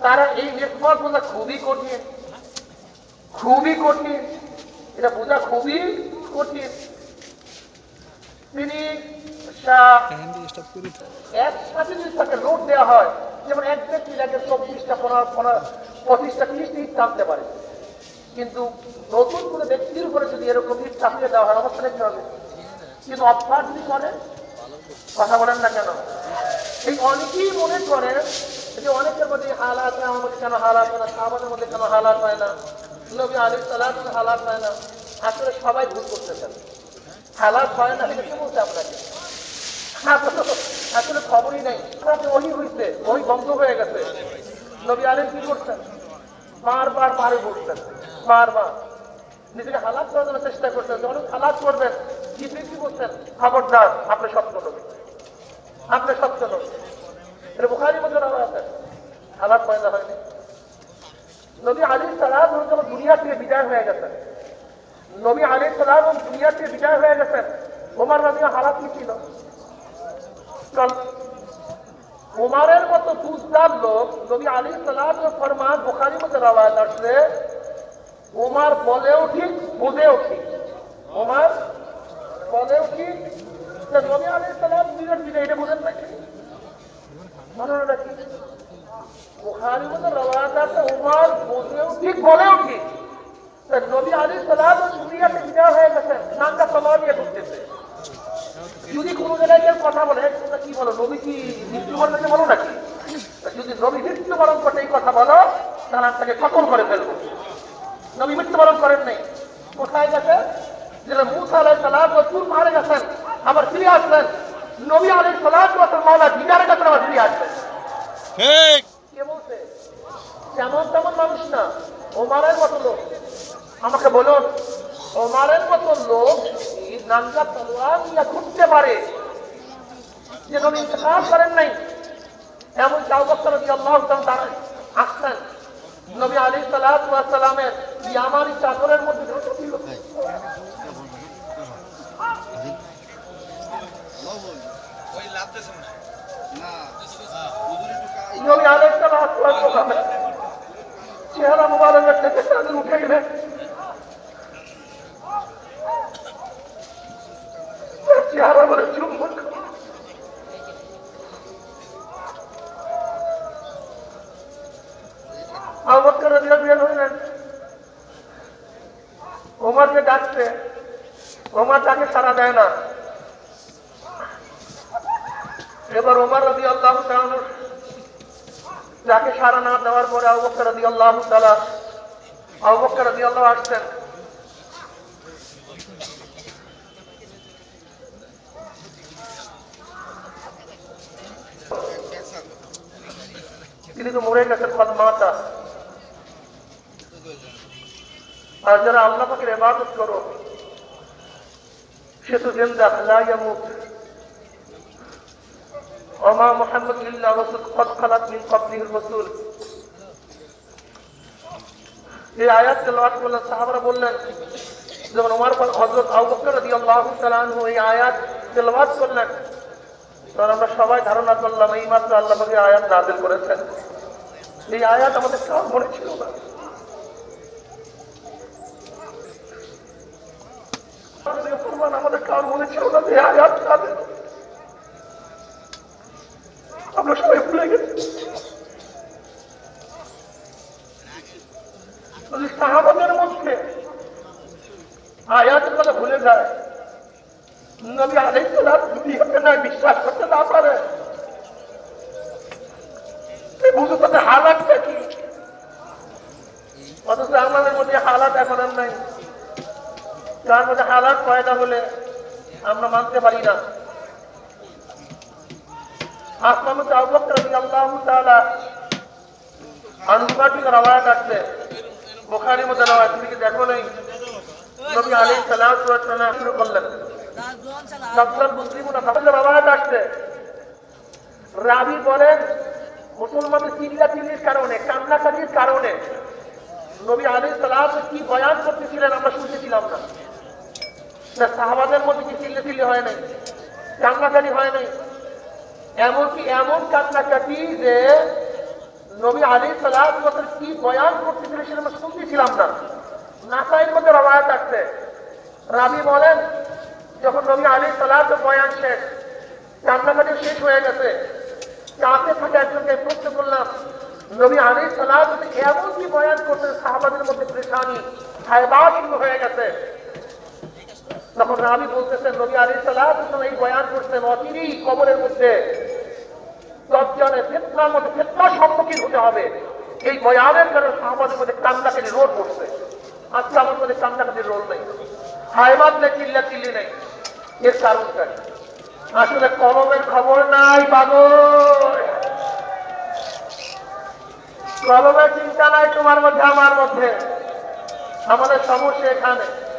তারা এই নেটওয়ার্ক বোঝা খুবই কঠিন, খুবই কঠিন, এটা বোঝা খুবই কঠিন। তিনি একসাথে যদি তাকে নোট দেওয়া হয়, যেমন এক ব্যক্তি লাগে 24টা 25টা 30টা ইট টানতে পারে, কিন্তু নতুন কোনো ব্যক্তির উপরে যদি এরকম ইট চাপিয়ে দেওয়া হয় অবস্থাটা কি হবে? কিন্তু অভ্যাস যদি করে, কথা বলেন না কেন? এই অনেকেই মনে করেন যে অনেকের মধ্যে হালাত হয়, আমার মধ্যে কেন হালাত হয় না, সাহাবাদের মধ্যে কেন হালাত হয় না, নবী আলাইহিস সালাম হালাত হয় না। আসলে সবাই ভুল করতেছেন। হালাত হয় না এটা কে বলছে আপনাকে? আসলে খবরই নেই। ওহী হইছে, ওহী বন্ধ হয়ে গেছে। নবী আলাইহিস কি করছেন? বারবার পারে বলছেন, বারবার নিজেকে হালাত করার চেষ্টা করছেন। যখন হালাত করবেন, জিবরিল কি বলছেন? খবরদার, আপনি সত্য নবী, আপনি সত্য নবী। এটা বুখারীর মধ্যে রওয়ায়াত আছে। হালাত পয়দা হয়নি। নবী আলাইহিস সালাম যখন দুনিয়া থেকে বিদায় হয়ে গেছেন, নবী আলাইহিস সালাম দুনিয়া থেকে বিদায় হয়ে গেছেন, ওমর রাদিয়াল্লাহু হালাত কি ছিল? ওমরের মতো বুঝদার লোক, নবী আলাইহিস সালাম ফরমান বুখারীর মধ্যে রওয়ায়াত আছে, ওমর বলেও ঠিক বুঝেও ঠিক। ওমর বলেও ঠিক, নবী আলাইহিস সালাম দুনিয়ার বিদায়, এটা বুঝেন নাকি? মনে রাখি বুখারীর মধ্যে রওয়ায়াত আছে, ওমর বুঝেও ঠিক বলেও ঠিক। নবী আলাইহিস সালাম দুনিয়াতে বিদায় হয়ে গেছেন, নাঙ্গা তলোয়ার নিয়ে ঢুকতেছে। যদি কোনো জায়গায় কেউ কথা বলে, তোমরা কি বলো, নবী কি মৃত্যুবরণ করতে বলো নাকি? যদি নবী মৃত্যুবরণ করতে এই কথা বলো, তাহলে তাকে কতল করে ফেলবো। নবী মৃত্যুবরণ করেন নাই, কোথায় গেছে? যেটা মূসা আলাইহিস সালাম তুর মারে গেছেন, আবার ফিরে আসলেন। নবী আলাইহিস সালাম মাওলা দিদারে গেছেন, আবার ফিরে আসলেন। ঠিক কে বলছে? যেমন তেমন মানুষ না, ওমরের মতো লোক। আমাকে বলুন, ওমরের মতো লোক নাঙ্গা তলোয়ার নিয়ে ঘুরতে পারে, যে নবী ইন্তেকাল করেন নাই। এমন আবু বকর রাদিয়াল্লাহু তাআলা আসলেন, নবী আলাইহিস সালাতু ওয়াস সালামের ইয়ামানি চাদরের মধ্যে ছিল। নবী আলাইহিস সালাতু ওয়াস সালামের চেহারা মুবারক থেকে চাদর উঠে গেলেন, চেহারা বলে চুম্বন। আবু বকর রাদিয়াল্লাহু আনহু ওমরকে ডাকছে, ওমর তাকে সাড়া দেয় না। এবার ওমর রাদিয়াল্লাহু তাআলা যাকে সাড়া না দেওয়ার পরে আবু বকর রাদিয়াল্লাহু আসছেন। তিনি তো মরে গেছেন মাতা। আর যারা আল্লাহ পাকের ইবাদত করো, সে তো জিন্দা, লা ইয়ামুত। ওমা মুহাম্মদ ইল্লা রাসূল কদ খালাত মিন ক্বাবলিহির রাসূল। এই আয়াত তেলাওয়াত করলেন, সাহাবারা বললেন, যখন ওমর হযরত আবু বকর রাদিয়াল্লাহু তাআলা আনহু এই আয়াত তেলাওয়াত করলেন, তখন আমরা সবাই ধারণা করলাম এই মাত্র আল্লাহ পাক এই আয়াত নাযিল করেছেন। এই আয়াত আমাদের কার মনে ছিল না? আমাদের কার মনে ছিল না যে আয়াত নাযিল? আমরা সবাই ভুলে গেছি। সাহাবাদের মধ্যে আয়াতের কথা ভুলে যায়, নবী আলাইহিস সালাম দুনিয়াতে না বিশ্বাস করতে না পারে, বুঝতে তাদের হালাতটা কি। অথচ আমাদের মধ্যে হালাত এখন আর নাই। যার মধ্যে হালাত পয়দা হলে আমরা মানতে পারি না। আসমান আবু বকর রাদিয়াল্লাহু তাআলা আনহু থেকে রওয়ায়াত আছে, বুখারীর মধ্যে রওয়ায়াত। তুমি কি দেখো নাই? নবী আলাইহিস সালাতু ওয়াস সালাম শুরু করলেন, সবজন মুসলিমরা তাদের রওয়ায়াত আছে। রাবী বলেন, মুসলমানদের চিল্লাচিল্লির কারণে, কান্নাকাটির কারণে নবী আলাইহিস সালাম কি বয়ান করতেছিলেন আমরা শুনতেছিলাম না। সাহাবাদের মধ্যে কি চিল্লাচিল্লি হয় নাই, কান্নাকাটি হয় নাই? এমনকি এমন কান্নাকাটি যে নবী আলাইহিস সালাতু ওয়াস সালাম কি বয়ান করতেছিলেন সেটা আমরা শুনতেছিলাম না। নাসাইর মধ্যে রওয়ায়াত আছে, রাবি বলেন যখন নবী আলাইহিস সালাতু বয়ান শেষ, কান্নাকাটি শেষ হয়ে গেছে, কাছে থাকা একজনকে প্রশ্ন করলাম, নবী আলাইহিস সালাতু এমন কি বয়ান করতেন সাহাবাদের মধ্যে পরেশানি হায়বা শুরু হয়ে গেছে। তখন রাবি বলতেছেন নবী আলাইহিস সালাতু এই বয়ান করতেন অচিরেই কবরের মধ্যে দজ্জালের ফিতনার মধ্যে ফিতনার সম্মুখীন হতে হবে। এই বয়ানের কারণে সাহাবাদের মধ্যে কান্নাকাটি রোল করছে। আজকে আমার মধ্যে কান্নাকাটির রোল নেই, হায়বাদ নেই, চিল্লা চিল্লি নেই। এর কারণটা আসলে কলমের খবর নাই পাগল, কলমের চিন্তা নাই তোমার মধ্যে আমার মধ্যে। আমাদের সমস্যা এখানে।